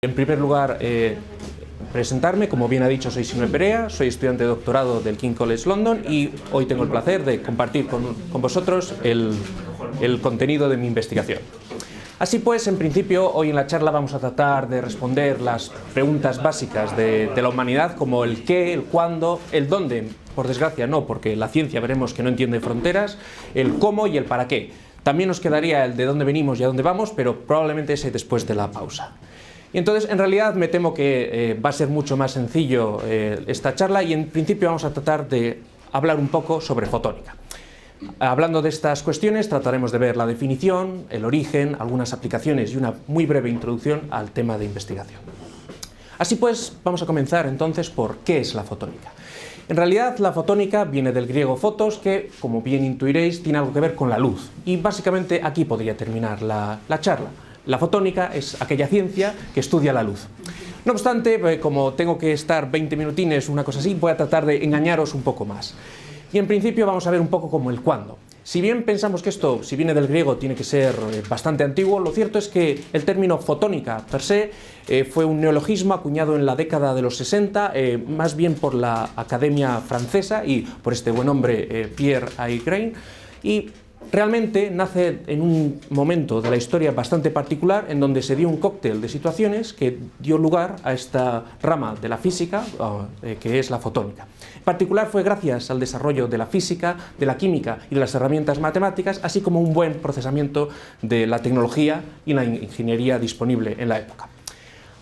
En primer lugar, presentarme, como bien ha dicho, soy Simone Perea, soy estudiante de doctorado del King's College London y hoy tengo el placer de compartir con vosotros el contenido de mi investigación. Así pues, en principio, hoy en la charla vamos a tratar de responder las preguntas básicas de la humanidad, como el qué, el cuándo, el dónde, por desgracia no, porque la ciencia veremos que no entiende fronteras, el cómo y el para qué. También nos quedaría el de dónde venimos y a dónde vamos, pero probablemente ese después de la pausa. Y entonces, en realidad, me temo que va a ser mucho más sencillo esta charla y en principio vamos a tratar de hablar un poco sobre fotónica. Hablando de estas cuestiones, trataremos de ver la definición, el origen, algunas aplicaciones y una muy breve introducción al tema de investigación. Así pues, vamos a comenzar entonces por ¿qué es la fotónica? En realidad, la fotónica viene del griego fotos, que, como bien intuiréis, tiene algo que ver con la luz. Y básicamente aquí podría terminar la charla. La fotónica es aquella ciencia que estudia la luz. No obstante, como tengo que estar 20 minutines, una cosa así, voy a tratar de engañaros un poco más. Y en principio vamos a ver un poco como el cuándo. Si bien pensamos que esto, si viene del griego, tiene que ser bastante antiguo, lo cierto es que el término fotónica per se fue un neologismo acuñado en la década de los 60, más bien por la Academia Francesa y por este buen hombre Pierre Aygrain, y realmente nace en un momento de la historia bastante particular en donde se dio un cóctel de situaciones que dio lugar a esta rama de la física que es la fotónica. En particular fue gracias al desarrollo de la física, de la química y de las herramientas matemáticas, así como un buen procesamiento de la tecnología y la ingeniería disponible en la época.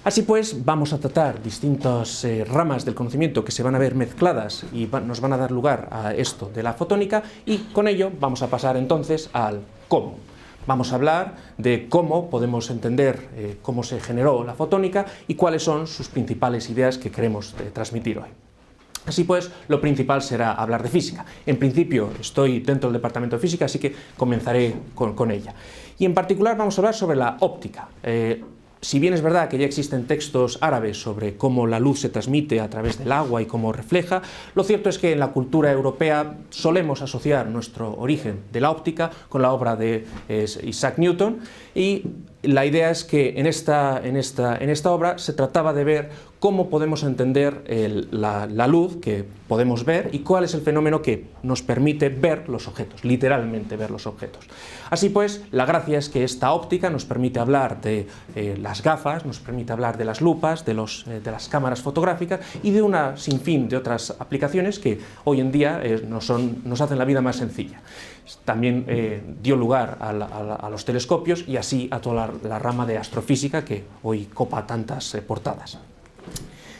Así pues, vamos a tratar distintas ramas del conocimiento que se van a ver mezcladas y nos van a dar lugar a esto de la fotónica, y con ello vamos a pasar entonces al cómo. Vamos a hablar de cómo podemos entender cómo se generó la fotónica y cuáles son sus principales ideas que queremos transmitir hoy. Así pues, lo principal será hablar de física. En principio estoy dentro del departamento de física, así que comenzaré con ella. Y en particular vamos a hablar sobre la óptica. Si bien es verdad que ya existen textos árabes sobre cómo la luz se transmite a través del agua y cómo refleja, lo cierto es que en la cultura europea solemos asociar nuestro origen de la óptica con la obra de Isaac Newton, y la idea es que en esta obra se trataba de ver cómo podemos entender la luz que podemos ver y cuál es el fenómeno que nos permite ver los objetos, literalmente ver los objetos. Así pues, la gracia es que esta óptica nos permite hablar de las gafas, nos permite hablar de las lupas, de las cámaras fotográficas y de una sinfín de otras aplicaciones que hoy en día nos hacen la vida más sencilla. También dio lugar a los telescopios y así a toda la rama de astrofísica que hoy copa tantas portadas.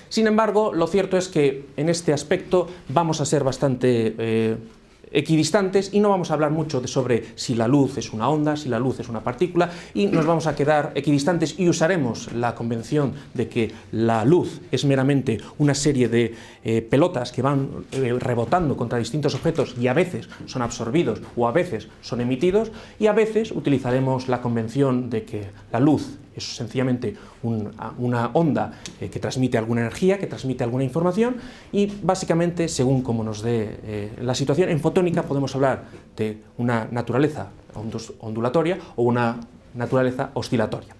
Sin embargo, lo cierto es que en este aspecto vamos a ser bastante equidistantes y no vamos a hablar mucho sobre si la luz es una onda, si la luz es una partícula, y nos vamos a quedar equidistantes y usaremos la convención de que la luz es meramente una serie de pelotas que van rebotando contra distintos objetos y a veces son absorbidos o a veces son emitidos, y a veces utilizaremos la convención de que la luz es sencillamente una onda que transmite alguna energía, que transmite alguna información, y básicamente, según como nos dé la situación, en fotónica podemos hablar de una naturaleza ondulatoria o una naturaleza oscilatoria.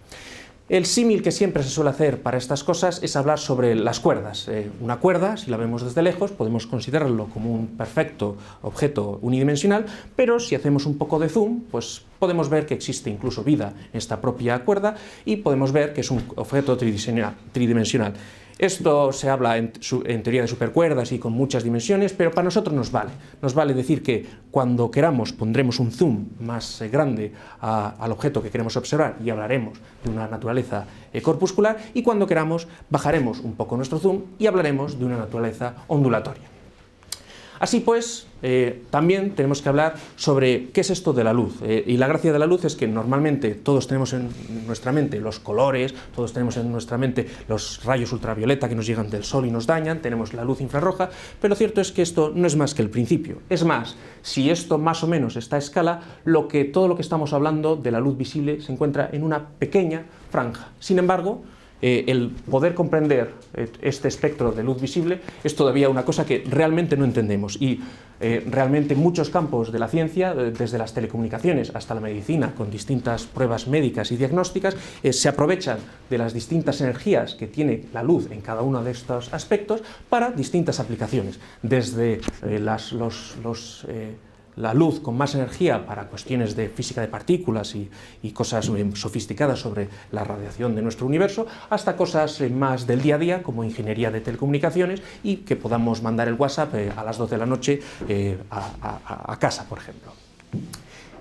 El símil que siempre se suele hacer para estas cosas es hablar sobre las cuerdas. Una cuerda, si la vemos desde lejos, podemos considerarlo como un perfecto objeto unidimensional, pero si hacemos un poco de zoom, pues podemos ver que existe incluso vida en esta propia cuerda y podemos ver que es un objeto tridimensional. Esto se habla en teoría de supercuerdas y con muchas dimensiones, pero para nosotros nos vale. Nos vale decir que cuando queramos pondremos un zoom más grande al objeto que queremos observar y hablaremos de una naturaleza corpuscular, y cuando queramos bajaremos un poco nuestro zoom y hablaremos de una naturaleza ondulatoria. Así pues, también tenemos que hablar sobre qué es esto de la luz. Y la gracia de la luz es que normalmente todos tenemos en nuestra mente los colores, todos tenemos en nuestra mente los rayos ultravioleta que nos llegan del sol y nos dañan, tenemos la luz infrarroja, pero lo cierto es que esto no es más que el principio. Es más, si esto más o menos está a escala, todo lo que estamos hablando de la luz visible se encuentra en una pequeña franja. Sin embargo, el poder comprender este espectro de luz visible es todavía una cosa que realmente no entendemos, y realmente muchos campos de la ciencia, desde las telecomunicaciones hasta la medicina, con distintas pruebas médicas y diagnósticas, se aprovechan de las distintas energías que tiene la luz en cada uno de estos aspectos para distintas aplicaciones, desde la luz con más energía para cuestiones de física de partículas y cosas sofisticadas sobre la radiación de nuestro universo, hasta cosas más del día a día, como ingeniería de telecomunicaciones, y que podamos mandar el WhatsApp a las 12 de la noche a casa, por ejemplo.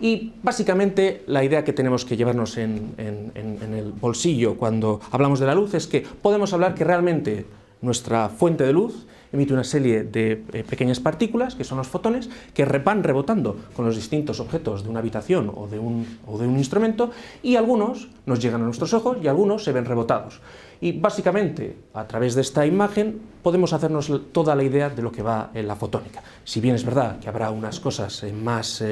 Y básicamente la idea que tenemos que llevarnos en el bolsillo cuando hablamos de la luz es que podemos hablar que realmente nuestra fuente de luz emite una serie de pequeñas partículas, que son los fotones, que van rebotando con los distintos objetos de una habitación o de un instrumento, y algunos nos llegan a nuestros ojos y algunos se ven rebotados. Y básicamente, a través de esta imagen, podemos hacernos toda la idea de lo que va en la fotónica. Si bien es verdad que habrá unas cosas más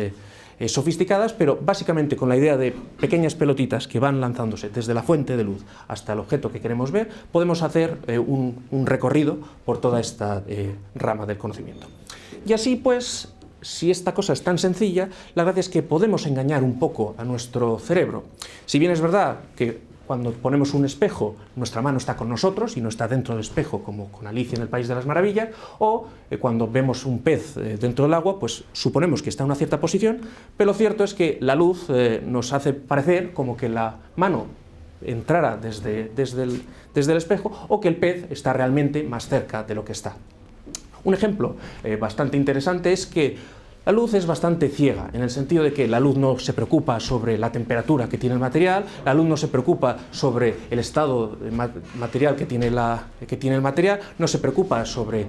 sofisticadas, pero básicamente con la idea de pequeñas pelotitas que van lanzándose desde la fuente de luz hasta el objeto que queremos ver, podemos hacer un recorrido por toda esta rama del conocimiento. Y así pues, si esta cosa es tan sencilla, la verdad es que podemos engañar un poco a nuestro cerebro. Si bien es verdad que cuando ponemos un espejo, nuestra mano está con nosotros y no está dentro del espejo, como con Alicia en el País de las Maravillas, o cuando vemos un pez dentro del agua, pues suponemos que está en una cierta posición, pero lo cierto es que la luz nos hace parecer como que la mano entrara desde el espejo, o que el pez está realmente más cerca de lo que está. Un ejemplo bastante interesante es que la luz es bastante ciega, en el sentido de que la luz no se preocupa sobre la temperatura que tiene el material, la luz no se preocupa sobre el estado material que tiene el material, no se preocupa sobre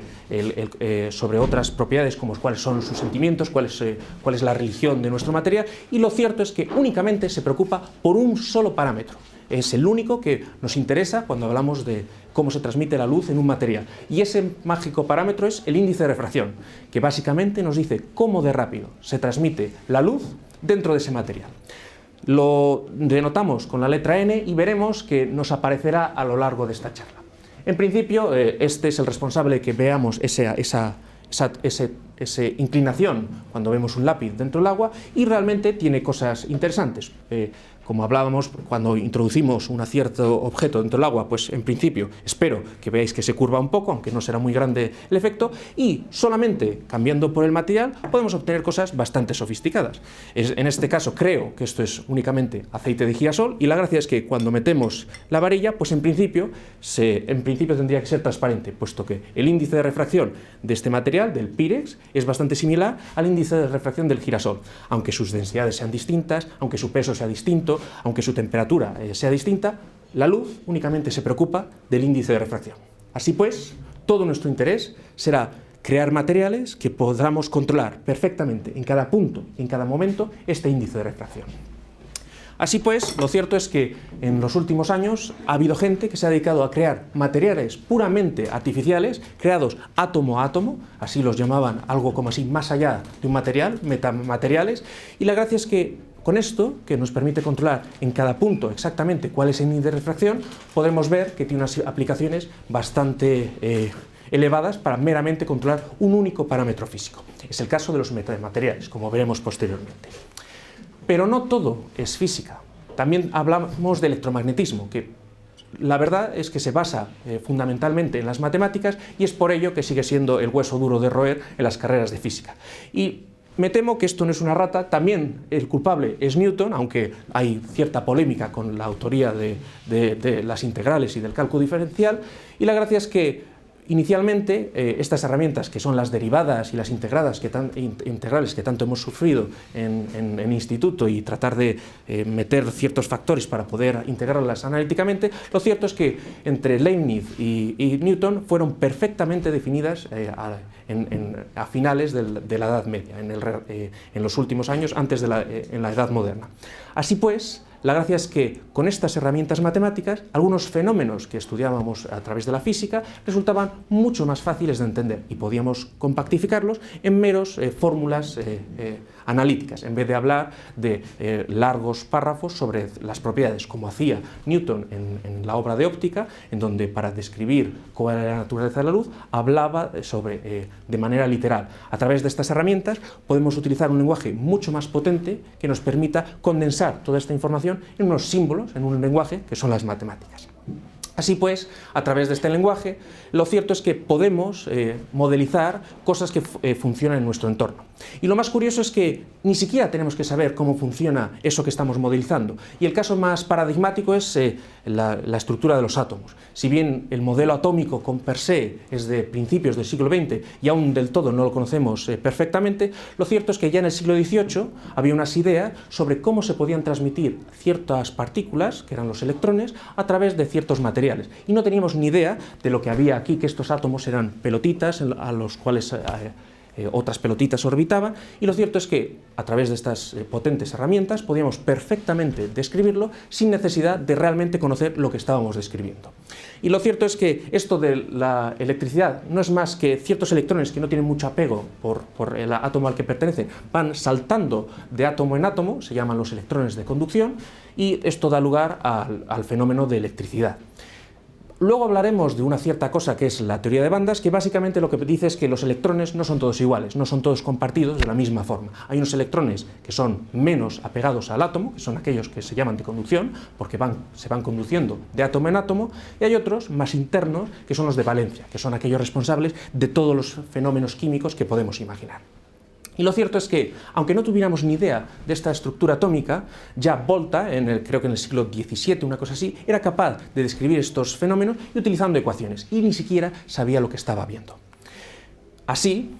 otras propiedades como cuáles son sus sentimientos, cuál es la religión de nuestro material, y lo cierto es que únicamente se preocupa por un solo parámetro. Es el único que nos interesa cuando hablamos de cómo se transmite la luz en un material. Y ese mágico parámetro es el índice de refracción, que básicamente nos dice cómo de rápido se transmite la luz dentro de ese material. Lo denotamos con la letra N y veremos que nos aparecerá a lo largo de esta charla. En principio, este es el responsable de que veamos esa inclinación cuando vemos un lápiz dentro del agua, y realmente tiene cosas interesantes. Como hablábamos, cuando introducimos un cierto objeto dentro del agua, pues en principio espero que veáis que se curva un poco, aunque no será muy grande el efecto, y solamente cambiando por el material podemos obtener cosas bastante sofisticadas. En este caso creo que esto es únicamente aceite de girasol, y la gracia es que cuando metemos la varilla, pues en principio tendría que ser transparente, puesto que el índice de refracción de este material, del Pirex, es bastante similar al índice de refracción del girasol, aunque sus densidades sean distintas, aunque su peso sea distinto, aunque su temperatura sea distinta, la luz únicamente se preocupa del índice de refracción. Así pues, todo nuestro interés será crear materiales que podamos controlar perfectamente en cada punto, en cada momento, este índice de refracción. Así pues, lo cierto es que en los últimos años ha habido gente que se ha dedicado a crear materiales puramente artificiales, creados átomo a átomo, así los llamaban, algo como así, más allá de un material, metamateriales, y la gracia es que con esto, que nos permite controlar en cada punto exactamente cuál es el índice de refracción, podemos ver que tiene unas aplicaciones bastante elevadas para meramente controlar un único parámetro físico. Es el caso de los metamateriales, como veremos posteriormente. Pero no todo es física. También hablamos de electromagnetismo, que la verdad es que se basa fundamentalmente en las matemáticas, y es por ello que sigue siendo el hueso duro de roer en las carreras de física. Y me temo que esto no es una rata, también el culpable es Newton, aunque hay cierta polémica con la autoría de las integrales y del cálculo diferencial, y la gracia es que inicialmente estas herramientas, que son las derivadas y las integrales que tanto hemos sufrido en instituto, y tratar de meter ciertos factores para poder integrarlas analíticamente, lo cierto es que entre Leibniz y Newton fueron perfectamente definidas a finales de la Edad Media, en los últimos años antes en la Edad Moderna. Así pues, La gracia es que con estas herramientas matemáticas, algunos fenómenos que estudiábamos a través de la física resultaban mucho más fáciles de entender y podíamos compactificarlos en meros fórmulas analíticas, en vez de hablar de largos párrafos sobre las propiedades, como hacía Newton en la obra de óptica, en donde para describir cuál era la naturaleza de la luz, hablaba de manera literal. A través de estas herramientas podemos utilizar un lenguaje mucho más potente que nos permita condensar toda esta información en unos símbolos, en un lenguaje que son las matemáticas. Así pues, a través de este lenguaje, lo cierto es que podemos modelizar cosas que funcionan en nuestro entorno. Y lo más curioso es que ni siquiera tenemos que saber cómo funciona eso que estamos modelizando. Y el caso más paradigmático es la estructura de los átomos. Si bien el modelo atómico per se es de principios del siglo XX y aún del todo no lo conocemos perfectamente, lo cierto es que ya en el siglo XVIII había unas ideas sobre cómo se podían transmitir ciertas partículas, que eran los electrones, a través de ciertos materiales. Y no teníamos ni idea de lo que había aquí, que estos átomos eran pelotitas a los cuales otras pelotitas orbitaban, y lo cierto es que a través de estas potentes herramientas podíamos perfectamente describirlo sin necesidad de realmente conocer lo que estábamos describiendo. Y lo cierto es que esto de la electricidad no es más que ciertos electrones que no tienen mucho apego por el átomo al que pertenecen, van saltando de átomo en átomo, se llaman los electrones de conducción, y esto da lugar al fenómeno de electricidad. Luego hablaremos de una cierta cosa que es la teoría de bandas, que básicamente lo que dice es que los electrones no son todos iguales, no son todos compartidos de la misma forma. Hay unos electrones que son menos apegados al átomo, que son aquellos que se llaman de conducción, porque se van conduciendo de átomo en átomo, y hay otros más internos, que son los de valencia, que son aquellos responsables de todos los fenómenos químicos que podemos imaginar. Y lo cierto es que, aunque no tuviéramos ni idea de esta estructura atómica, ya Volta, creo que en el siglo XVII, una cosa así, era capaz de describir estos fenómenos y utilizando ecuaciones, y ni siquiera sabía lo que estaba viendo. Así,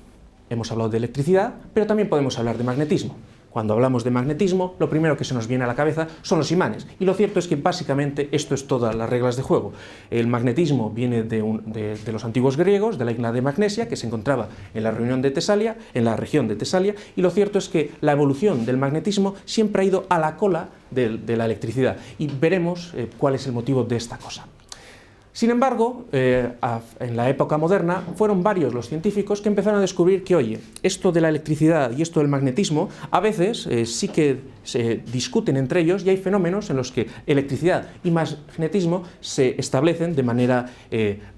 hemos hablado de electricidad, pero también podemos hablar de magnetismo. Cuando hablamos de magnetismo, lo primero que se nos viene a la cabeza son los imanes, y lo cierto es que básicamente esto es todas las reglas de juego. El magnetismo viene de los antiguos griegos, de la isla de Magnesia, que se encontraba en la región de Tesalia, y lo cierto es que la evolución del magnetismo siempre ha ido a la cola de la electricidad, y veremos cuál es el motivo de esta cosa. Sin embargo, en la época moderna fueron varios los científicos que empezaron a descubrir que, oye, esto de la electricidad y esto del magnetismo a veces sí que se discuten entre ellos y hay fenómenos en los que electricidad y magnetismo se establecen de manera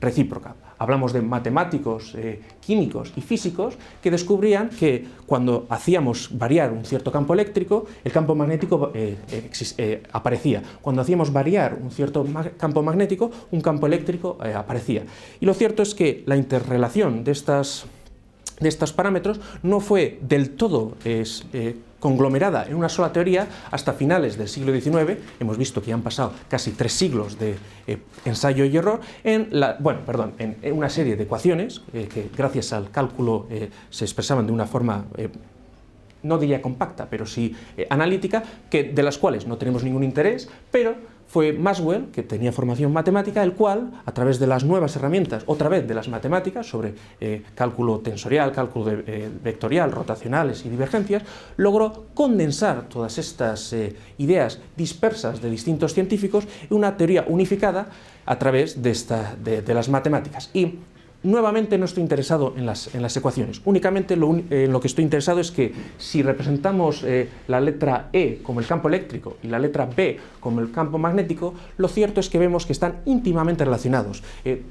recíproca. Hablamos de matemáticos, químicos y físicos que descubrían que cuando hacíamos variar un cierto campo eléctrico, el campo magnético aparecía. Cuando hacíamos variar un cierto campo magnético, un campo eléctrico aparecía. Y lo cierto es que la interrelación de estos parámetros no fue del todo conglomerada en una sola teoría hasta finales del siglo XIX. Hemos visto que ya han pasado casi 3 siglos de ensayo y error en una serie de ecuaciones que gracias al cálculo se expresaban de una forma no diría compacta, pero sí analítica, de las cuales no tenemos ningún interés, pero fue Maxwell, que tenía formación matemática, el cual, a través de las nuevas herramientas, otra vez de las matemáticas, sobre cálculo tensorial, cálculo vectorial, rotacionales y divergencias, logró condensar todas estas ideas dispersas de distintos científicos en una teoría unificada a través de las matemáticas. Y nuevamente no estoy interesado en las ecuaciones, únicamente en lo que estoy interesado es que si representamos la letra E como el campo eléctrico y la letra B como el campo magnético, lo cierto es que vemos que están íntimamente relacionados.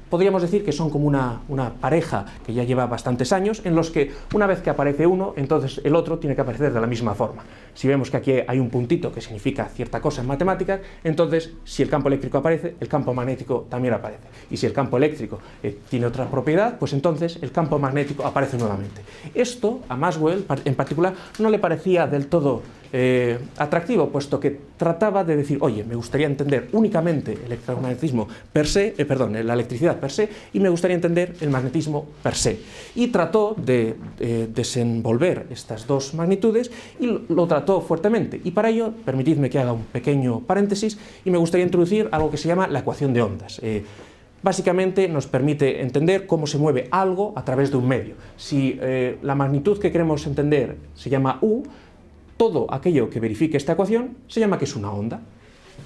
Podríamos decir que son como una pareja que ya lleva bastantes años, en los que una vez que aparece uno, entonces el otro tiene que aparecer de la misma forma. Si vemos que aquí hay un puntito que significa cierta cosa en matemáticas, entonces si el campo eléctrico aparece, el campo magnético también aparece. Y si el campo eléctrico tiene otra propiedad, pues entonces el campo magnético aparece nuevamente. Esto a Maxwell en particular no le parecía del todo atractivo, puesto que trataba de decir, oye, me gustaría entender únicamente el electromagnetismo per se, la electricidad per se, y me gustaría entender el magnetismo per se. Y trató de desenvolver estas dos magnitudes y lo trató fuertemente. Y para ello, permitidme que haga un pequeño paréntesis y me gustaría introducir algo que se llama la ecuación de ondas. Básicamente nos permite entender cómo se mueve algo a través de un medio. Si la magnitud que queremos entender se llama U, todo aquello que verifique esta ecuación se llama que es una onda.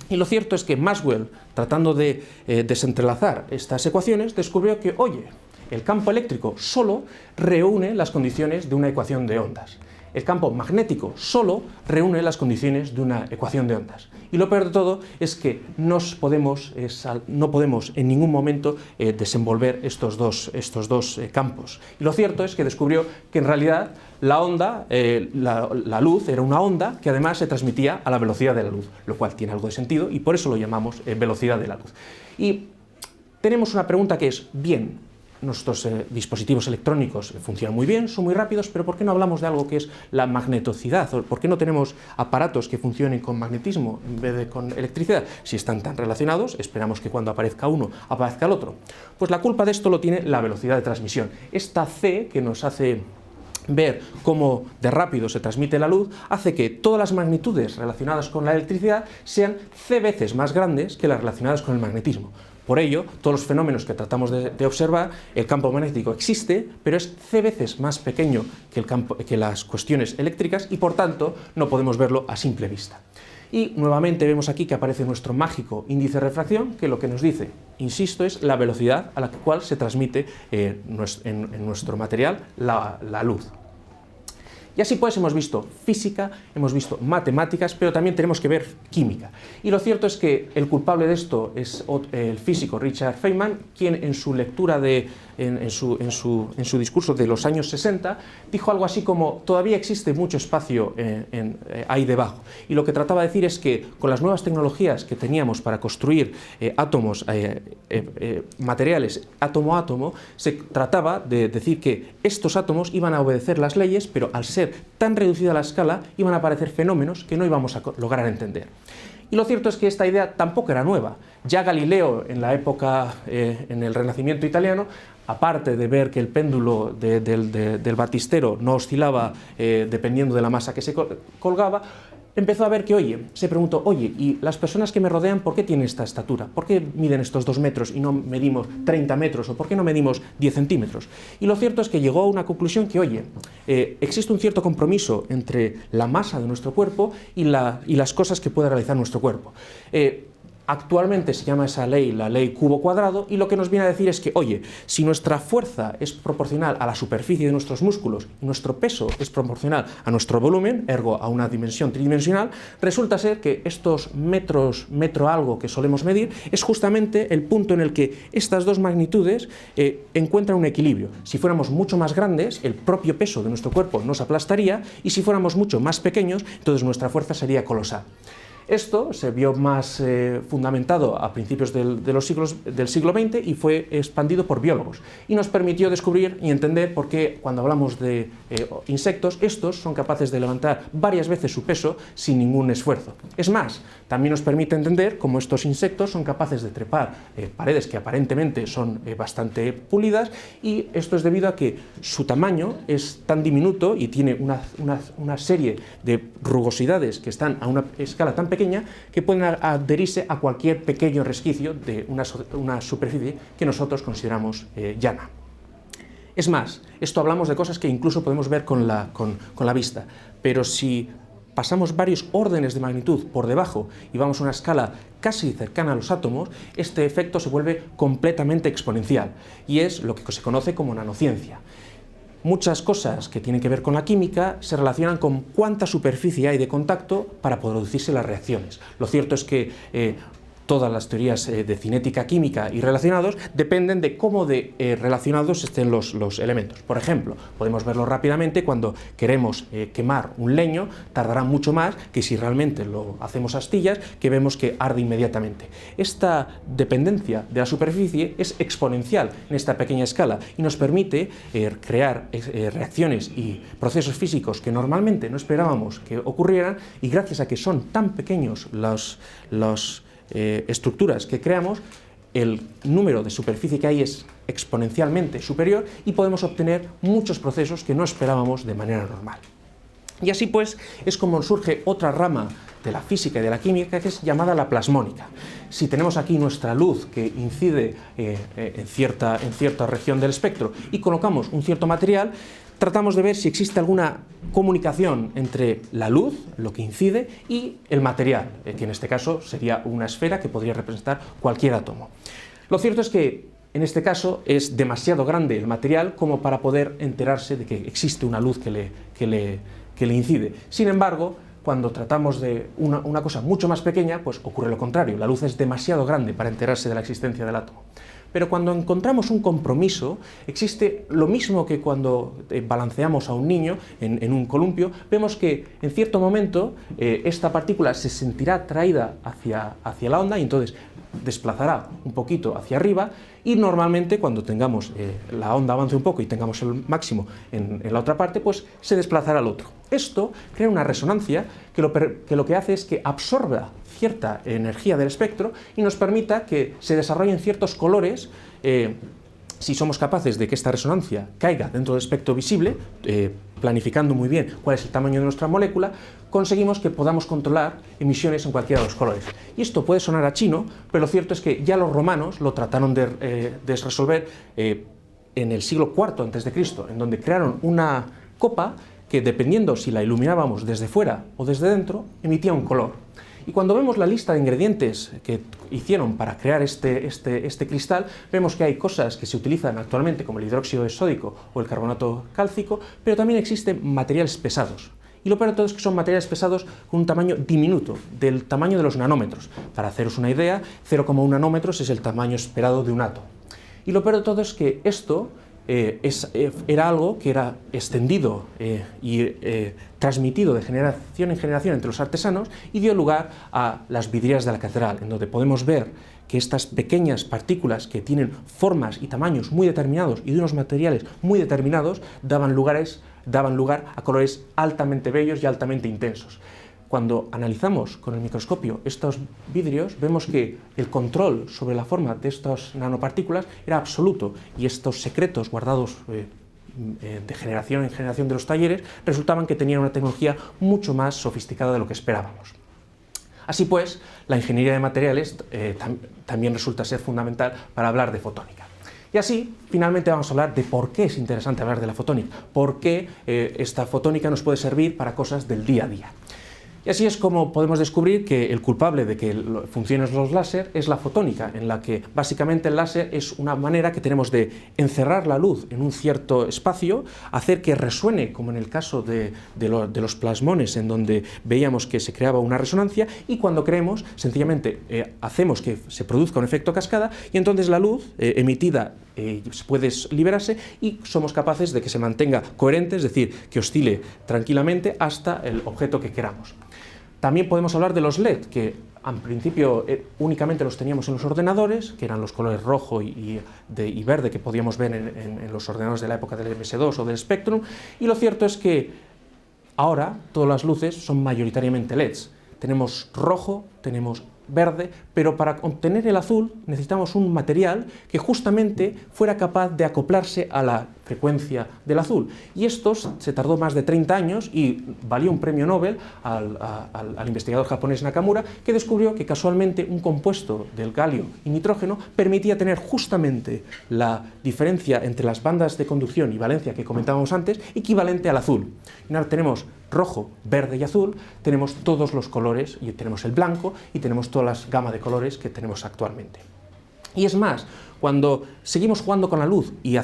Y lo cierto es que Maxwell, tratando de desentrelazar estas ecuaciones, descubrió que, oye, el campo eléctrico solo reúne las condiciones de una ecuación de ondas. El campo magnético solo reúne las condiciones de una ecuación de ondas. Y lo peor de todo es que no podemos en ningún momento desenvolver estos dos campos. Y lo cierto es que descubrió que en realidad la onda, la luz, era una onda que además se transmitía a la velocidad de la luz, lo cual tiene algo de sentido y por eso lo llamamos velocidad de la luz. Y tenemos una pregunta que es, bien, nuestros dispositivos electrónicos funcionan muy bien, son muy rápidos, pero ¿por qué no hablamos de algo que es la magnetosidad? ¿Por qué no tenemos aparatos que funcionen con magnetismo en vez de con electricidad? Si están tan relacionados, esperamos que cuando aparezca uno, aparezca el otro. Pues la culpa de esto lo tiene la velocidad de transmisión. Esta C que nos hace ver cómo de rápido se transmite la luz, hace que todas las magnitudes relacionadas con la electricidad sean C veces más grandes que las relacionadas con el magnetismo. Por ello, todos los fenómenos que tratamos de observar, el campo magnético existe, pero es C veces más pequeño que las cuestiones eléctricas y por tanto no podemos verlo a simple vista. Y nuevamente vemos aquí que aparece nuestro mágico índice de refracción, que lo que nos dice, insisto, es la velocidad a la cual se transmite en nuestro material la luz. Y así pues hemos visto física, hemos visto matemáticas, pero también tenemos que ver química. Y lo cierto es que el culpable de esto es el físico Richard Feynman, quien en su lectura, en su discurso de los años 60, dijo algo así como, todavía existe mucho espacio ahí debajo. Y lo que trataba de decir es que con las nuevas tecnologías que teníamos para construir átomos, materiales átomo a átomo, se trataba de decir que estos átomos iban a obedecer las leyes, pero al ser tan reducida la escala, iban a aparecer fenómenos que no íbamos a lograr entender. Y lo cierto es que esta idea tampoco era nueva. Ya Galileo, en la época, en el Renacimiento italiano, aparte de ver que el péndulo del batistero no oscilaba dependiendo de la masa que se colgaba, empezó a ver que, se preguntó, ¿y las personas que me rodean por qué tienen esta estatura? ¿Por qué miden estos 2 metros y no medimos 30 metros? ¿O por qué no medimos 10 centímetros? Y lo cierto es que llegó a una conclusión que, existe un cierto compromiso entre la masa de nuestro cuerpo y las cosas que puede realizar nuestro cuerpo. Actualmente se llama esa ley la ley cubo cuadrado y lo que nos viene a decir es que, si nuestra fuerza es proporcional a la superficie de nuestros músculos y nuestro peso es proporcional a nuestro volumen, ergo a una dimensión tridimensional, resulta ser que estos metro algo que solemos medir es justamente el punto en el que estas dos magnitudes encuentran un equilibrio. Si fuéramos mucho más grandes, el propio peso de nuestro cuerpo nos aplastaría y si fuéramos mucho más pequeños, entonces nuestra fuerza sería colosal. Esto se vio más fundamentado a principios del siglo XX y fue expandido por biólogos y nos permitió descubrir y entender por qué cuando hablamos de insectos, estos son capaces de levantar varias veces su peso sin ningún esfuerzo. Es más, también nos permite entender cómo estos insectos son capaces de trepar paredes que aparentemente son bastante pulidas y esto es debido a que su tamaño es tan diminuto y tiene una serie de rugosidades que están a una escala tan pequeña que pueden adherirse a cualquier pequeño resquicio de una superficie que nosotros consideramos llana. Es más, esto hablamos de cosas que incluso podemos ver con la vista, pero si pasamos varios órdenes de magnitud por debajo y vamos a una escala casi cercana a los átomos, este efecto se vuelve completamente exponencial y es lo que se conoce como nanociencia. Muchas cosas que tienen que ver con la química se relacionan con cuánta superficie hay de contacto para producirse las reacciones. Lo cierto es que todas las teorías de cinética química y relacionados dependen de cómo relacionados estén los elementos. Por ejemplo, podemos verlo rápidamente cuando queremos quemar un leño, tardará mucho más que si realmente lo hacemos a astillas, que vemos que arde inmediatamente. Esta dependencia de la superficie es exponencial en esta pequeña escala y nos permite crear reacciones y procesos físicos que normalmente no esperábamos que ocurrieran y gracias a que son tan pequeños los estructuras que creamos, el número de superficie que hay es exponencialmente superior y podemos obtener muchos procesos que no esperábamos de manera normal. Y así pues es como surge otra rama de la física y de la química que es llamada la plasmónica. Si tenemos aquí nuestra luz que incide en cierta región del espectro y colocamos un cierto material, tratamos de ver si existe alguna comunicación entre la luz, lo que incide, y el material, que en este caso sería una esfera que podría representar cualquier átomo. Lo cierto es que en este caso es demasiado grande el material como para poder enterarse de que existe una luz que le incide. Sin embargo, cuando tratamos de una cosa mucho más pequeña, pues ocurre lo contrario, la luz es demasiado grande para enterarse de la existencia del átomo. Pero cuando encontramos un compromiso, existe lo mismo que cuando balanceamos a un niño en un columpio, vemos que en cierto momento esta partícula se sentirá atraída hacia la onda y entonces desplazará un poquito hacia arriba, y normalmente cuando tengamos la onda avance un poco y tengamos el máximo en la otra parte, pues se desplazará al otro. Esto crea una resonancia que lo que hace es que absorba cierta energía del espectro y nos permita que se desarrollen ciertos colores. Si somos capaces de que esta resonancia caiga dentro del espectro visible, planificando muy bien cuál es el tamaño de nuestra molécula, conseguimos que podamos controlar emisiones en cualquiera de los colores. Y esto puede sonar a chino, pero lo cierto es que ya los romanos lo trataron de resolver en el siglo IV a.C., en donde crearon una copa que, dependiendo si la iluminábamos desde fuera o desde dentro, emitía un color. Y cuando vemos la lista de ingredientes que hicieron para crear este cristal, vemos que hay cosas que se utilizan actualmente como el hidróxido de sódico o el carbonato cálcico, pero también existen materiales pesados. Y lo peor de todo es que son materiales pesados con un tamaño diminuto, del tamaño de los nanómetros. Para haceros una idea, 0,1 nanómetros es el tamaño esperado de un átomo. Y lo peor de todo es que esto era algo que era extendido y transmitido de generación en generación entre los artesanos y dio lugar a las vidrieras de la catedral, en donde podemos ver que estas pequeñas partículas que tienen formas y tamaños muy determinados y de unos materiales muy determinados daban lugar a colores altamente bellos y altamente intensos. Cuando analizamos con el microscopio estos vidrios, vemos que el control sobre la forma de estas nanopartículas era absoluto, y estos secretos guardados de generación en generación de los talleres resultaban que tenían una tecnología mucho más sofisticada de lo que esperábamos. Así pues, la ingeniería de materiales también resulta ser fundamental para hablar de fotónica. Y así, finalmente vamos a hablar de por qué es interesante hablar de la fotónica, por qué esta fotónica nos puede servir para cosas del día a día. Y así es como podemos descubrir que el culpable de que funcionen los láser es la fotónica, en la que básicamente el láser es una manera que tenemos de encerrar la luz en un cierto espacio, hacer que resuene, como en el caso de los plasmones, en donde veíamos que se creaba una resonancia, y cuando queremos, sencillamente hacemos que se produzca un efecto cascada, y entonces la luz emitida puede liberarse y somos capaces de que se mantenga coherente, es decir, que oscile tranquilamente hasta el objeto que queramos. También podemos hablar de los LED, que en principio únicamente los teníamos en los ordenadores, que eran los colores rojo y verde que podíamos ver en los ordenadores de la época del MS2 o del Spectrum, y lo cierto es que ahora todas las luces son mayoritariamente LEDs. Tenemos rojo, tenemos verde, pero para obtener el azul necesitamos un material que justamente fuera capaz de acoplarse a la frecuencia del azul. Y esto se tardó más de 30 años y valió un premio Nobel al investigador japonés Nakamura, que descubrió que casualmente un compuesto del galio y nitrógeno permitía tener justamente la diferencia entre las bandas de conducción y valencia que comentábamos antes, equivalente al azul. Y ahora tenemos rojo, verde y azul, tenemos todos los colores, y tenemos el blanco y tenemos todas las gamas de colores que tenemos actualmente. Y es más, cuando seguimos jugando con la luz y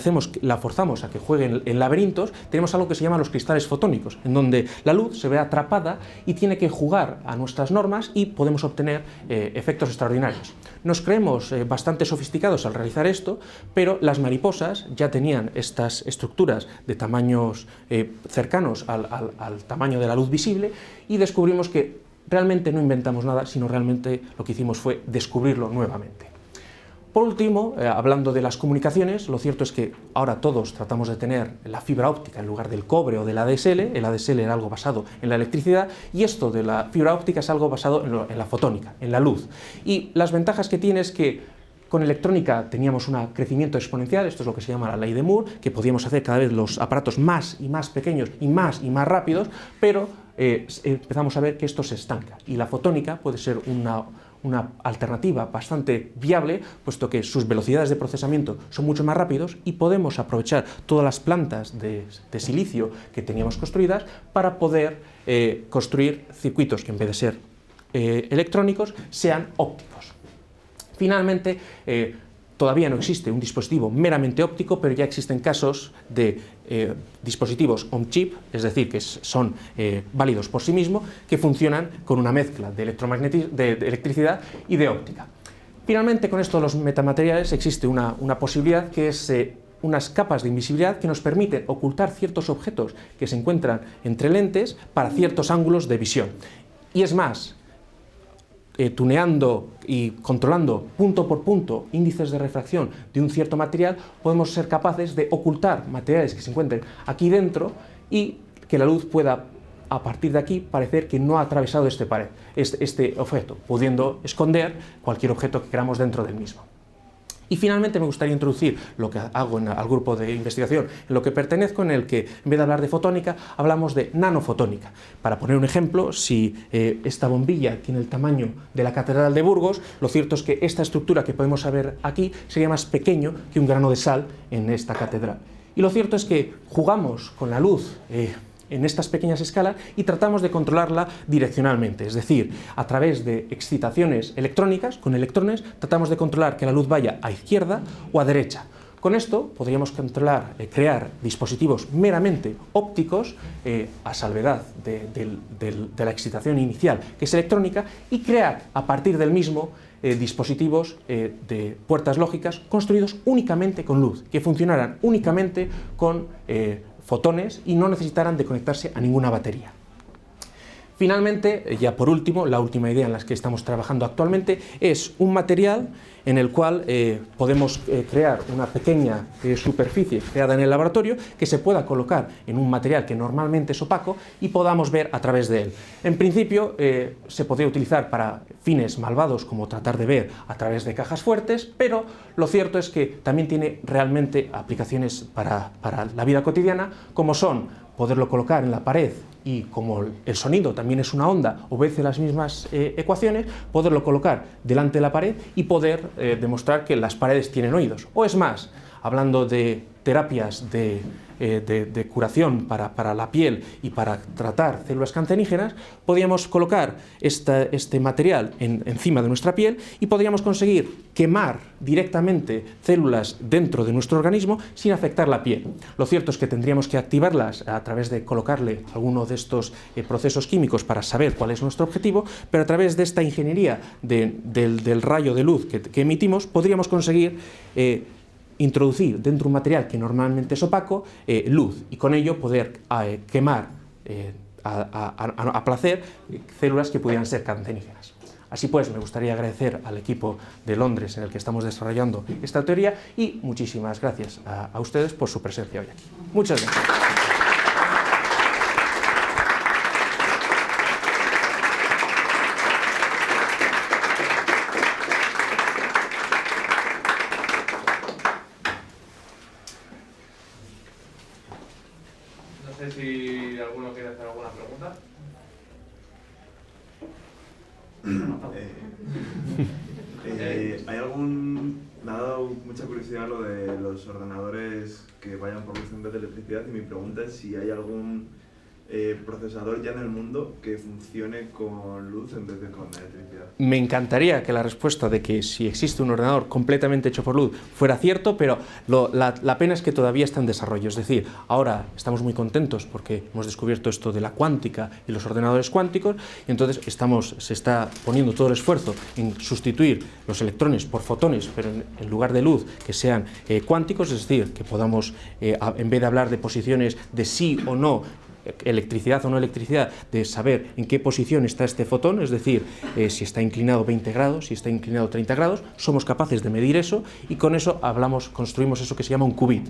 la forzamos a que juegue en laberintos, tenemos algo que se llama los cristales fotónicos, en donde la luz se ve atrapada y tiene que jugar a nuestras normas y podemos obtener efectos extraordinarios. Nos creemos bastante sofisticados al realizar esto, pero las mariposas ya tenían estas estructuras de tamaños cercanos al tamaño de la luz visible, y descubrimos que realmente no inventamos nada, sino realmente lo que hicimos fue descubrirlo nuevamente. Por último, hablando de las comunicaciones, lo cierto es que ahora todos tratamos de tener la fibra óptica en lugar del cobre o del ADSL. El ADSL era algo basado en la electricidad, y esto de la fibra óptica es algo basado en la fotónica, en la luz. Y las ventajas que tiene es que con electrónica teníamos un crecimiento exponencial, esto es lo que se llama la ley de Moore, que podíamos hacer cada vez los aparatos más y más pequeños y más rápidos, pero empezamos a ver que esto se estanca, y la fotónica puede ser una alternativa bastante viable, puesto que sus velocidades de procesamiento son mucho más rápidos y podemos aprovechar todas las plantas de silicio que teníamos construidas para poder construir circuitos que en vez de ser electrónicos sean ópticos. Finalmente, todavía no existe un dispositivo meramente óptico, pero ya existen casos de dispositivos on-chip, es decir, que son válidos por sí mismos, que funcionan con una mezcla de electricidad y de óptica. Finalmente, con esto de los metamateriales existe una posibilidad que es unas capas de invisibilidad que nos permiten ocultar ciertos objetos que se encuentran entre lentes para ciertos ángulos de visión. Y es más, tuneando y controlando punto por punto índices de refracción de un cierto material, podemos ser capaces de ocultar materiales que se encuentren aquí dentro y que la luz pueda, a partir de aquí, parecer que no ha atravesado este objeto, pudiendo esconder cualquier objeto que queramos dentro del mismo. Y finalmente me gustaría introducir lo que hago al grupo de investigación en lo que pertenezco, en el que en vez de hablar de fotónica, hablamos de nanofotónica. Para poner un ejemplo, si esta bombilla tiene el tamaño de la Catedral de Burgos, lo cierto es que esta estructura que podemos ver aquí sería más pequeño que un grano de sal en esta catedral. Y lo cierto es que jugamos con la luz en estas pequeñas escalas y tratamos de controlarla direccionalmente, es decir, a través de excitaciones electrónicas, con electrones, tratamos de controlar que la luz vaya a izquierda o a derecha. Con esto podríamos crear dispositivos meramente ópticos, a salvedad de la excitación inicial, que es electrónica, y crear a partir del mismo dispositivos de puertas lógicas construidos únicamente con luz, que funcionaran únicamente con fotones y no necesitaran de conectarse a ninguna batería. Finalmente, ya por último, la última idea en la que estamos trabajando actualmente es un material en el cual podemos crear una pequeña superficie creada en el laboratorio que se pueda colocar en un material que normalmente es opaco y podamos ver a través de él. En principio se podría utilizar para fines malvados como tratar de ver a través de cajas fuertes, pero lo cierto es que también tiene realmente aplicaciones para la vida cotidiana, como son poderlo colocar en la pared y, como el sonido también es una onda, obedece las mismas ecuaciones, poderlo colocar delante de la pared y poder demostrar que las paredes tienen oídos. O es más, hablando de terapias de curación para la piel y para tratar células cancerígenas, podríamos colocar este material encima de nuestra piel y podríamos conseguir quemar directamente células dentro de nuestro organismo sin afectar la piel. Lo cierto es que tendríamos que activarlas a través de colocarle alguno de estos procesos químicos para saber cuál es nuestro objetivo, pero a través de esta ingeniería del rayo de luz que emitimos podríamos conseguir introducir dentro de un material que normalmente es opaco luz y con ello poder quemar a placer células que pudieran ser cancerígenas. Así pues, me gustaría agradecer al equipo de Londres en el que estamos desarrollando esta teoría y muchísimas gracias a ustedes por su presencia hoy aquí. Muchas gracias. No sé si alguno quiere hacer alguna pregunta. Me ha dado mucha curiosidad lo de los ordenadores que vayan por luz en vez de electricidad, y mi pregunta es si hay algún procesador ya en el mundo que funcione con luz en vez de con electricidad. Me encantaría que la respuesta de que si existe un ordenador completamente hecho por luz fuera cierto, pero la pena es que todavía está en desarrollo. Es decir, ahora estamos muy contentos porque hemos descubierto esto de la cuántica y los ordenadores cuánticos, y entonces se está poniendo todo el esfuerzo en sustituir los electrones por fotones, pero en lugar de luz que sean cuánticos, es decir, que podamos, en vez de hablar de posiciones de sí o no, electricidad o no electricidad, de saber en qué posición está este fotón, es decir, si está inclinado 20 grados, si está inclinado 30 grados, somos capaces de medir eso y con eso construimos eso que se llama un qubit.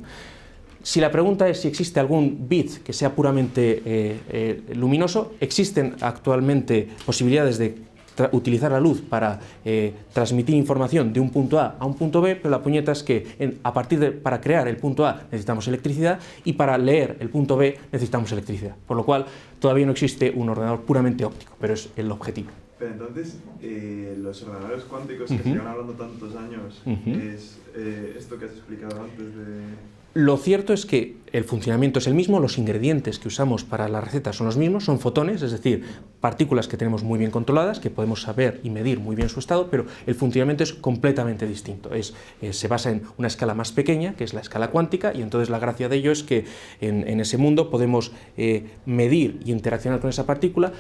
Si la pregunta es si existe algún bit que sea puramente luminoso, existen actualmente posibilidades de utilizar la luz para transmitir información de un punto A a un punto B, pero la puñeta es que para crear el punto A necesitamos electricidad y para leer el punto B necesitamos electricidad, por lo cual todavía no existe un ordenador puramente óptico, pero es el objetivo. Pero entonces, los ordenadores cuánticos que se llevan hablando tantos años, es esto que has explicado antes de... Lo cierto es que el funcionamiento es el mismo, los ingredientes que usamos para la receta son los mismos, son fotones, es decir, partículas que tenemos muy bien controladas, que podemos saber y medir muy bien su estado, pero el funcionamiento es completamente distinto. Se basa en una escala más pequeña, que es la escala cuántica, y entonces la gracia de ello es que en ese mundo podemos medir y interaccionar con esa partícula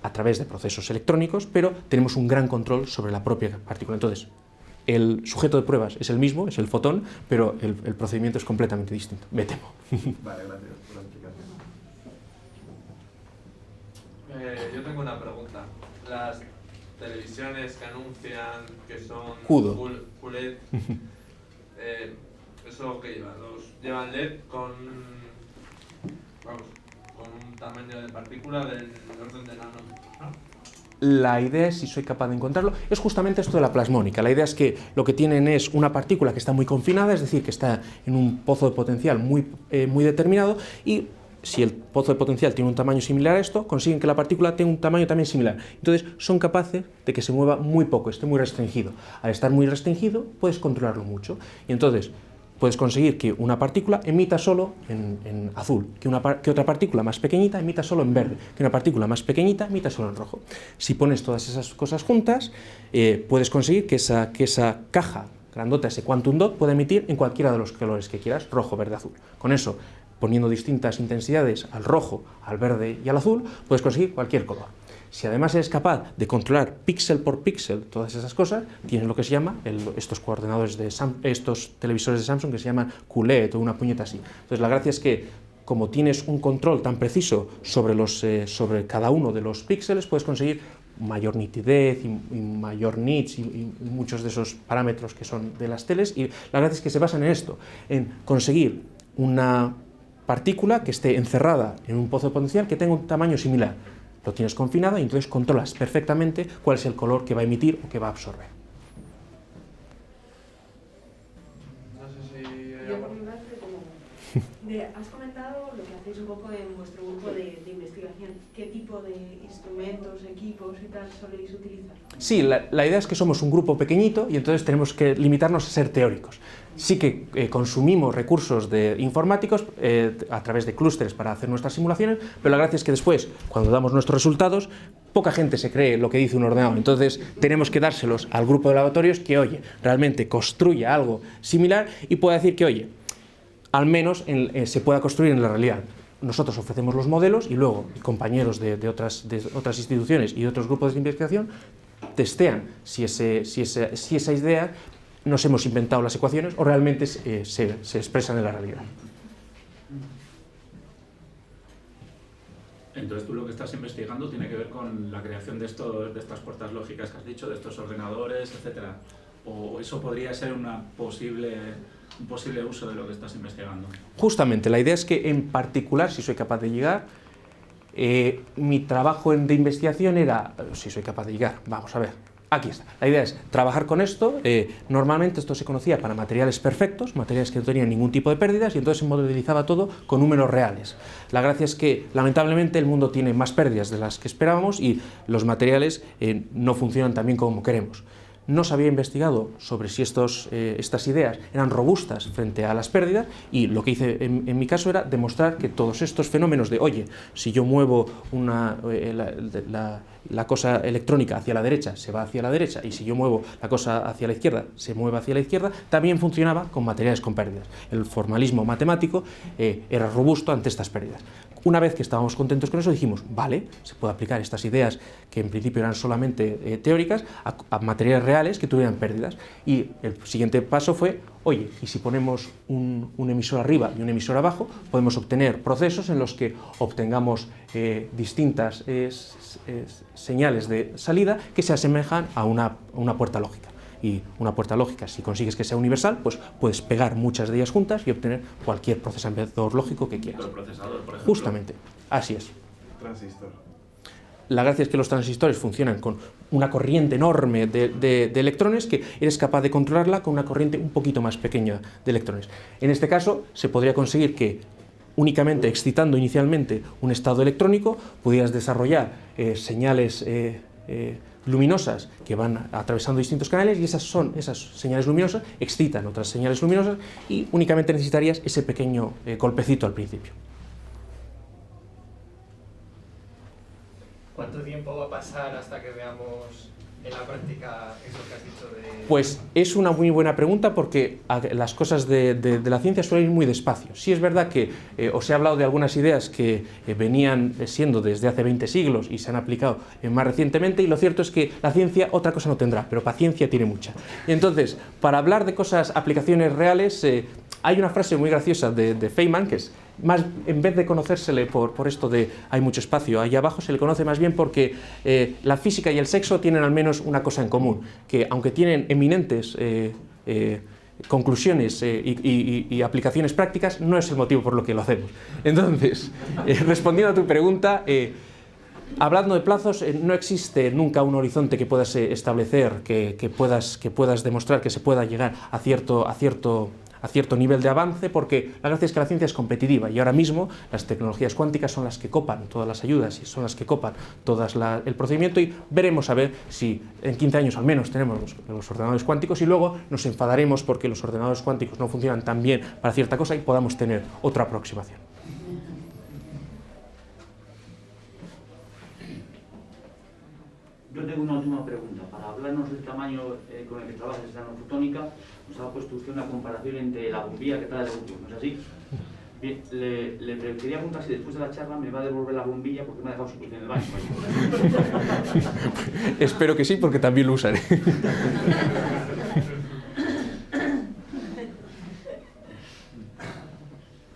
a través de procesos electrónicos, pero tenemos un gran control sobre la propia partícula. Entonces, el sujeto de pruebas es el mismo, es el fotón, pero el procedimiento es completamente distinto, me temo. Vale, gracias por la explicación. Yo tengo una pregunta. Las televisiones que anuncian que son CUDO. Full LED, ¿eso qué llevan? ¿Llevan LED con un tamaño de partícula del orden de nanómetros, ¿no? La idea es, si soy capaz de encontrarlo, es justamente esto de la plasmónica. La idea es que lo que tienen es una partícula que está muy confinada, es decir, que está en un pozo de potencial muy determinado, y si el pozo de potencial tiene un tamaño similar a esto, consiguen que la partícula tenga un tamaño también similar. Entonces son capaces de que se mueva muy poco, esté muy restringido. Al estar muy restringido, puedes controlarlo mucho. Y entonces puedes conseguir que una partícula emita solo en azul, que otra partícula más pequeñita emita solo en verde, que una partícula más pequeñita emita solo en rojo. Si pones todas esas cosas juntas, puedes conseguir que esa caja grandota, ese quantum dot, pueda emitir en cualquiera de los colores que quieras, rojo, verde, azul. Con eso, poniendo distintas intensidades al rojo, al verde y al azul, puedes conseguir cualquier color. Si además eres capaz de controlar píxel por píxel todas esas cosas, tienes lo que se llama estos televisores de Samsung que se llaman QLED o una puñeta así. Entonces la gracia es que, como tienes un control tan preciso sobre cada uno de los píxeles, puedes conseguir mayor nitidez y mayor nits y muchos de esos parámetros que son de las teles, y la gracia es que se basan en esto, en conseguir una partícula que esté encerrada en un pozo de potencial que tenga un tamaño similar. Lo tienes confinado y entonces controlas perfectamente cuál es el color que va a emitir o que va a absorber. No sé si... Yo por mi parte, has comentado lo que hacéis un poco en vuestro grupo de investigación. ¿Qué tipo de instrumentos, equipos y tal soléis utilizar? Sí, la idea es que somos un grupo pequeñito y entonces tenemos que limitarnos a ser teóricos. Sí que consumimos recursos informáticos a través de clústeres para hacer nuestras simulaciones, pero la gracia es que después, cuando damos nuestros resultados, poca gente se cree lo que dice un ordenador. Entonces tenemos que dárselos al grupo de laboratorios que, oye, realmente construya algo similar y pueda decir que, oye, al menos se pueda construir en la realidad. Nosotros ofrecemos los modelos y luego compañeros de otras instituciones y de otros grupos de investigación testean si esa idea nos hemos inventado las ecuaciones o realmente se expresan en la realidad. Entonces tú lo que estás investigando tiene que ver con la creación de estas puertas lógicas que has dicho, de estos ordenadores, etcétera. ¿O eso podría ser un posible uso de lo que estás investigando? Justamente, la idea es que en particular, si soy capaz de llegar, mi trabajo de investigación era, si soy capaz de llegar, vamos a ver, aquí está. La idea es trabajar con esto. Normalmente esto se conocía para materiales perfectos, materiales que no tenían ningún tipo de pérdidas, y entonces se modelizaba todo con números reales. La gracia es que, lamentablemente, el mundo tiene más pérdidas de las que esperábamos y los materiales no funcionan tan bien como queremos. No se había investigado sobre si estas ideas eran robustas frente a las pérdidas, y lo que hice en mi caso era demostrar que todos estos fenómenos de, oye, si yo muevo la cosa electrónica hacia la derecha, se va hacia la derecha, y si yo muevo la cosa hacia la izquierda, se mueve hacia la izquierda, también funcionaba con materiales con pérdidas. El formalismo matemático era robusto ante estas pérdidas. Una vez que estábamos contentos con eso, dijimos, vale, se puede aplicar estas ideas que en principio eran solamente teóricas a materiales reales que tuvieran pérdidas. Y el siguiente paso fue, oye, y si ponemos un emisor arriba y un emisor abajo, podemos obtener procesos en los que obtengamos distintas señales de salida que se asemejan a una puerta lógica. Y una puerta lógica, si consigues que sea universal, pues puedes pegar muchas de ellas juntas y obtener cualquier procesador lógico que quieras. Procesador, por ejemplo. Justamente, así es. Transistor. La gracia es que los transistores funcionan con una corriente enorme de electrones que eres capaz de controlarla con una corriente un poquito más pequeña de electrones. En este caso, se podría conseguir que únicamente excitando inicialmente un estado electrónico pudieras desarrollar señales luminosas que van atravesando distintos canales y esas señales luminosas excitan otras señales luminosas y únicamente necesitarías ese pequeño golpecito al principio. ¿Cuánto tiempo va a pasar hasta que veamos en la práctica eso que has dicho de...? Pues es una muy buena pregunta porque las cosas de la ciencia suelen ir muy despacio. Sí es verdad que os he hablado de algunas ideas que venían siendo desde hace 20 siglos y se han aplicado más recientemente, y lo cierto es que la ciencia otra cosa no tendrá, pero paciencia tiene mucha. Y entonces, para hablar de cosas, aplicaciones reales, hay una frase muy graciosa de Feynman, que es, más, en vez de conocérsele por esto de hay mucho espacio ahí abajo, se le conoce más bien porque la física y el sexo tienen al menos una cosa en común, que aunque tienen eminentes conclusiones y aplicaciones prácticas, no es el motivo por lo que lo hacemos. Entonces, respondiendo a tu pregunta, hablando de plazos, no existe nunca un horizonte que puedas establecer, que puedas demostrar que se pueda llegar a cierto nivel de avance, porque la gracia es que la ciencia es competitiva y ahora mismo las tecnologías cuánticas son las que copan todas las ayudas y son las que copan todo el procedimiento, y veremos a ver si en 15 años al menos tenemos los ordenadores cuánticos y luego nos enfadaremos porque los ordenadores cuánticos no funcionan tan bien para cierta cosa y podamos tener otra aproximación. Yo tengo una última pregunta. Para hablarnos del tamaño con el que trabajas en la nanofotónica, nos ha puesto usted una comparación entre la bombilla que trae el evolución, ¿no es así? Bien, le quería preguntar si después de la charla me va a devolver la bombilla porque me ha dejado su en el baño. Espero que sí, porque también lo usaré.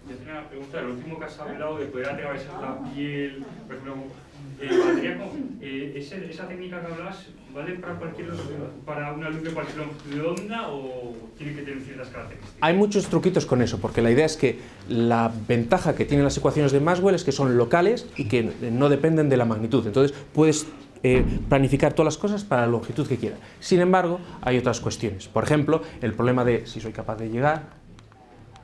Yo tenía una pregunta. Lo último que has hablado de poder atravesar la piel, por ejemplo, esa técnica que hablas, ¿vale para una luz de cualquier longitud de onda o tiene que tener ciertas características? Hay muchos truquitos con eso, porque la idea es que la ventaja que tienen las ecuaciones de Maxwell es que son locales y que no dependen de la magnitud. Entonces puedes planificar todas las cosas para la longitud que quieras. Sin embargo, hay otras cuestiones. Por ejemplo, el problema de si soy capaz de llegar,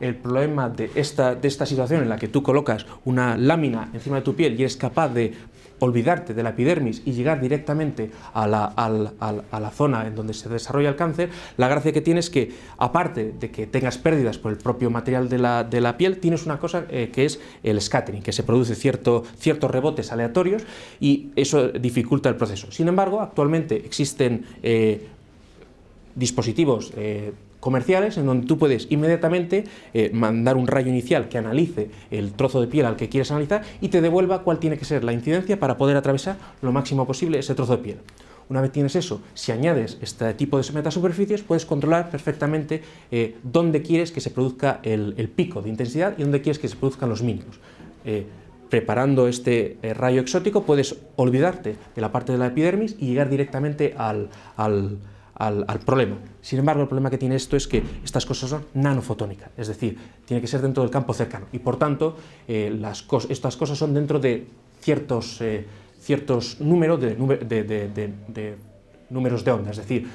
el problema de esta situación en la que tú colocas una lámina encima de tu piel y eres capaz de olvidarte de la epidermis y llegar directamente a la zona en donde se desarrolla el cáncer. La gracia que tienes es que, aparte de que tengas pérdidas por el propio material de la piel, tienes una cosa que es el scattering, que se produce ciertos rebotes aleatorios y eso dificulta el proceso. Sin embargo, actualmente existen dispositivos comerciales en donde tú puedes inmediatamente mandar un rayo inicial que analice el trozo de piel al que quieres analizar y te devuelva cuál tiene que ser la incidencia para poder atravesar lo máximo posible ese trozo de piel. Una vez tienes eso, si añades este tipo de metasuperficies, puedes controlar perfectamente dónde quieres que se produzca el pico de intensidad y dónde quieres que se produzcan los mínimos. Preparando este rayo exótico puedes olvidarte de la parte de la epidermis y llegar directamente al problema. Sin embargo, el problema que tiene esto es que estas cosas son nanofotónicas, es decir, tiene que ser dentro del campo cercano y por tanto estas cosas son dentro de ciertos números de números de onda, es decir,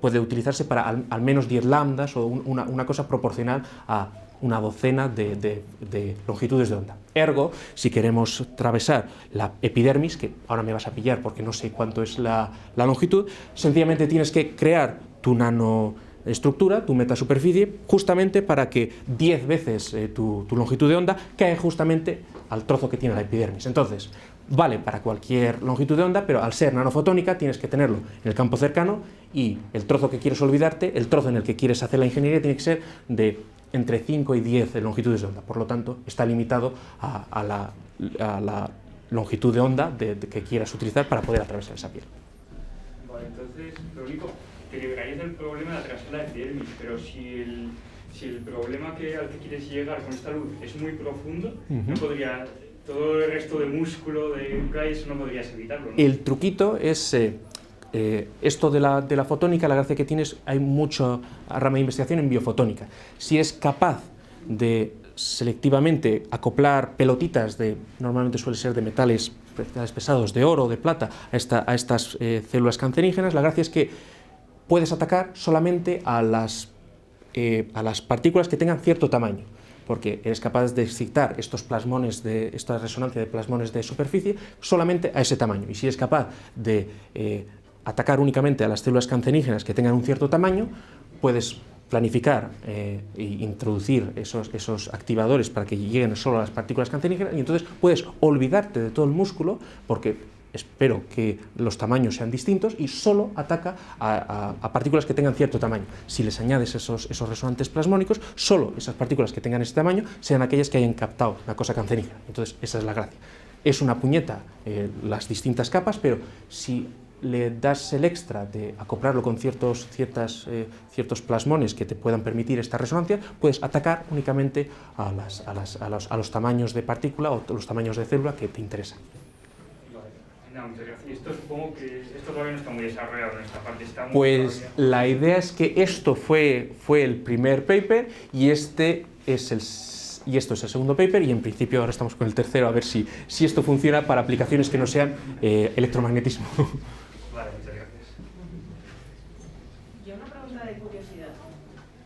puede utilizarse para al menos 10 lambdas o una cosa proporcional a una docena de longitudes de onda. Ergo, si queremos atravesar la epidermis, que ahora me vas a pillar porque no sé cuánto es la longitud, sencillamente tienes que crear tu nanoestructura, tu metasuperficie, justamente para que 10 veces tu longitud de onda cae justamente al trozo que tiene la epidermis. Entonces, vale para cualquier longitud de onda, pero al ser nanofotónica tienes que tenerlo en el campo cercano y el trozo que quieres olvidarte, el trozo en el que quieres hacer la ingeniería, tiene que ser de entre 5 y 10 longitudes de onda. Por lo tanto, está limitado a la longitud de onda que quieras utilizar para poder atravesar esa piel. Vale, entonces, lo único, te liberarías del problema de atravesar la epidermis, pero si el problema al que quieres llegar con esta luz es muy profundo, no podría... Todo el resto de músculo, eso no podrías evitarlo, ¿no? El truquito es esto de la fotónica. La gracia que tienes, hay mucha rama de investigación en biofotónica. Si es capaz de selectivamente acoplar pelotitas normalmente suele ser de metales pesados, de oro o de plata, a estas células cancerígenas, la gracia es que puedes atacar solamente a las partículas que tengan cierto tamaño. porque eres capaz de excitar estos plasmones, esta resonancia de plasmones de superficie solamente a ese tamaño. Y si eres capaz de atacar únicamente a las células cancerígenas que tengan un cierto tamaño, puedes planificar e introducir esos activadores para que lleguen solo a las partículas cancerígenas, y entonces puedes olvidarte de todo el músculo, porque espero que los tamaños sean distintos, y solo ataca a partículas que tengan cierto tamaño. Si les añades esos resonantes plasmónicos, solo esas partículas que tengan ese tamaño sean aquellas que hayan captado una cosa cancerígena. Entonces esa es la gracia. Es una puñeta las distintas capas, pero si le das el extra de acoplarlo con ciertos plasmones que te puedan permitir esta resonancia, puedes atacar únicamente a los tamaños de partícula o los tamaños de célula que te interesan. No, muchas gracias. Y esto supongo que esto todavía no está muy desarrollado en esta parte. Está muy Pues todavía... la idea es que esto fue el primer paper y esto es el segundo paper, y en principio ahora estamos con el tercero a ver si esto funciona para aplicaciones que no sean electromagnetismo. Vale, muchas gracias. Yo una pregunta de curiosidad.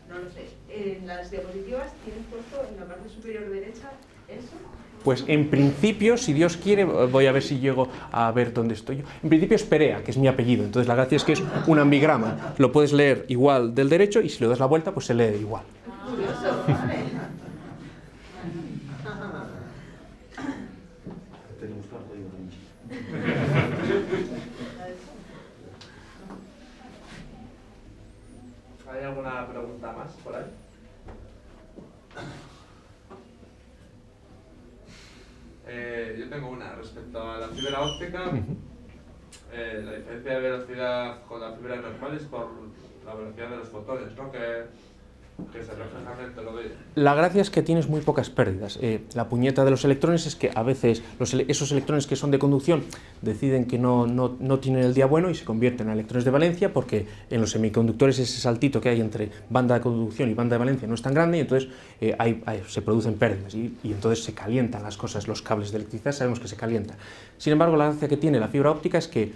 No lo sé. En las diapositivas tienes puesto en la parte superior derecha eso. Pues en principio, si Dios quiere, voy a ver si llego a ver dónde estoy yo. En principio es Perea, que es mi apellido, entonces la gracia es que es un ambigrama. Lo puedes leer igual del derecho y si le das la vuelta, pues se lee igual. Curioso, vale. ¿Hay alguna pregunta más por ahí? Yo tengo una respecto a la fibra óptica. La diferencia de velocidad con la fibra normal es por la velocidad de los fotones, ¿no? Que se reflejan dentro de ella. La gracia es que tienes muy pocas pérdidas. La puñeta de los electrones es que a veces esos electrones que son de conducción deciden que no tienen el día bueno y se convierten en electrones de valencia, porque en los semiconductores ese saltito que hay entre banda de conducción y banda de valencia no es tan grande, y entonces se producen pérdidas y entonces se calientan las cosas, los cables de electricidad sabemos que se calientan. Sin embargo, la gracia que tiene la fibra óptica es que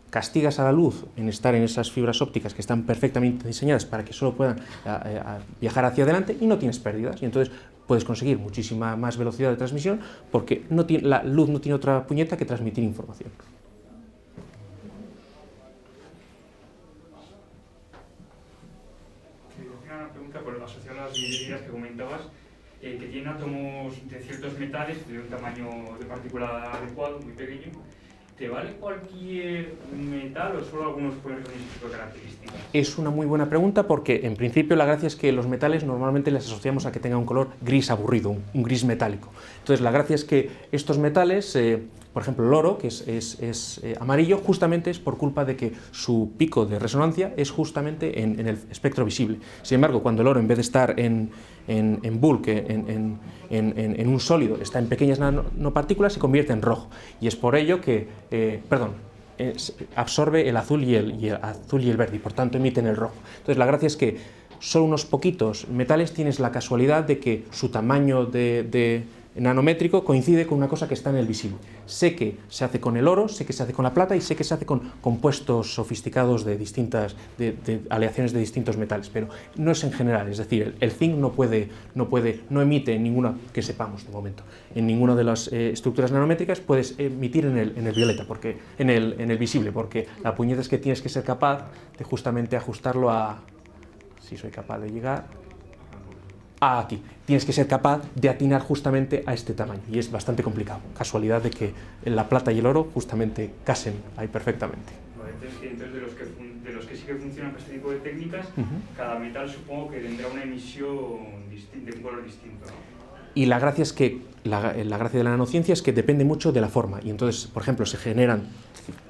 castigas a la luz en estar en esas fibras ópticas que están perfectamente diseñadas para que solo puedan viajar hacia adelante, y no tienes pérdidas, y entonces puedes conseguir muchísima más velocidad de transmisión porque la luz no tiene otra puñeta que transmitir información. Una pregunta asociada a las billeterías que comentabas, que tienen átomos de ciertos metales de un tamaño de partícula adecuado, muy pequeño. ¿Te vale cualquier metal o solo algunos pueden tener ese tipo de características? Es una muy buena pregunta, porque en principio la gracia es que los metales normalmente les asociamos a que tengan un color gris aburrido, un gris metálico. Entonces la gracia es que estos metales, por ejemplo el oro, que es amarillo, justamente es por culpa de que su pico de resonancia es justamente en el espectro visible. Sin embargo, cuando el oro, en vez de estar en bulk, en un sólido, está en pequeñas nanopartículas, se convierte en rojo, y es por ello que absorbe el azul y el verde, y por tanto emiten el rojo. Entonces la gracia es que solo unos poquitos metales tienes la casualidad de que su tamaño de nanométrico coincide con una cosa que está en el visible. Sé que se hace con el oro, sé que se hace con la plata y sé que se hace con compuestos sofisticados de aleaciones de distintos metales, pero no es en general. Es decir, el zinc no emite ninguna, que sepamos de momento, en ninguna de las estructuras nanométricas puedes emitir en el violeta, porque en el visible, porque la puñeta es que tienes que ser capaz de justamente ajustarlo a, si soy capaz de llegar, aquí. Tienes que ser capaz de atinar justamente a este tamaño, y es bastante complicado. Casualidad de que la plata y el oro justamente casen ahí perfectamente. Vale, entonces de los que sí que funcionan con este tipo de técnicas, cada metal supongo que tendrá una emisión de un color distinto, ¿no? Y la gracia es que la gracia de la nanociencia es que depende mucho de la forma, y entonces, por ejemplo, se generan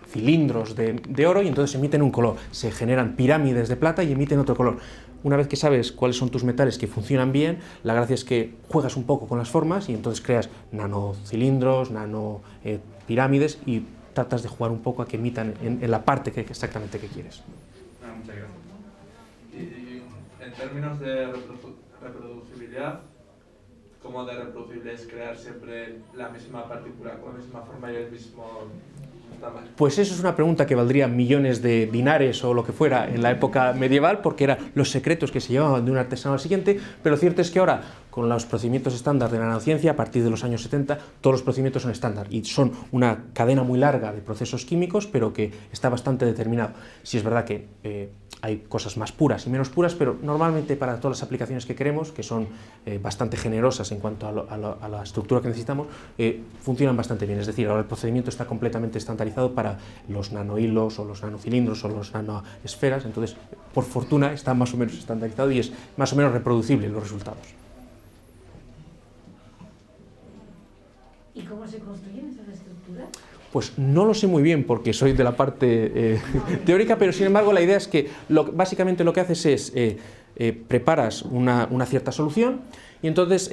cilindros de oro y entonces emiten un color, se generan pirámides de plata y emiten otro color. Una vez que sabes cuáles son tus metales que funcionan bien, la gracia es que juegas un poco con las formas y entonces creas nanocilindros, pirámides, y tratas de jugar un poco a que emitan en la parte exactamente que quieres. Muchas gracias. Y en términos de reproducibilidad, ¿cómo de reproducible es crear siempre la misma partícula con la misma forma y el mismo está mal? Pues eso es una pregunta que valdría millones de dinares o lo que fuera en la época medieval, porque eran los secretos que se llevaban de un artesano al siguiente, pero lo cierto es que ahora, con los procedimientos estándar de la nanociencia, a partir de los años 70, todos los procedimientos son estándar y son una cadena muy larga de procesos químicos, pero que está bastante determinado. Sí es verdad que hay cosas más puras y menos puras, pero normalmente para todas las aplicaciones que queremos, que son bastante generosas en cuanto a la estructura que necesitamos, funcionan bastante bien. Es decir, ahora el procedimiento está completamente estandarizado para los nanohilos o los nanocilindros o los nanoesferas, entonces, por fortuna, está más o menos estandarizado y es más o menos reproducible los resultados. ¿Y cómo se construyen esas estructuras? Pues no lo sé muy bien porque soy de la parte teórica, pero sin embargo la idea es que básicamente lo que haces es preparas una cierta solución y entonces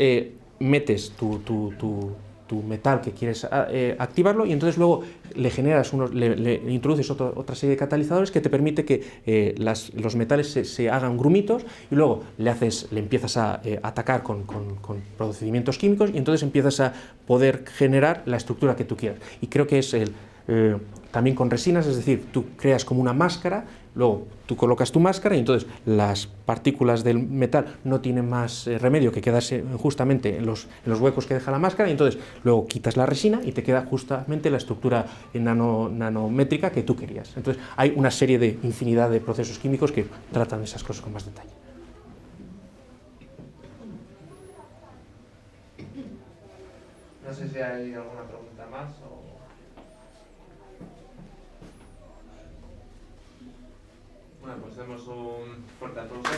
metes tu metal que quieres activarlo y entonces luego le generas le introduces otra serie de catalizadores que te permite que los metales se hagan grumitos y luego le empiezas a atacar con procedimientos químicos y entonces empiezas a poder generar la estructura que tú quieras. Y creo que es también con resinas, es decir, tú creas como una máscara, luego tú colocas tu máscara y entonces las partículas del metal no tienen más remedio que quedarse justamente en los huecos que deja la máscara y entonces luego quitas la resina y te queda justamente la estructura nanométrica que tú querías. Entonces hay una serie de infinidad de procesos químicos que tratan esas cosas con más detalle. No sé si hay alguna pregunta más o... Bueno, pues demos un fuerte aplauso.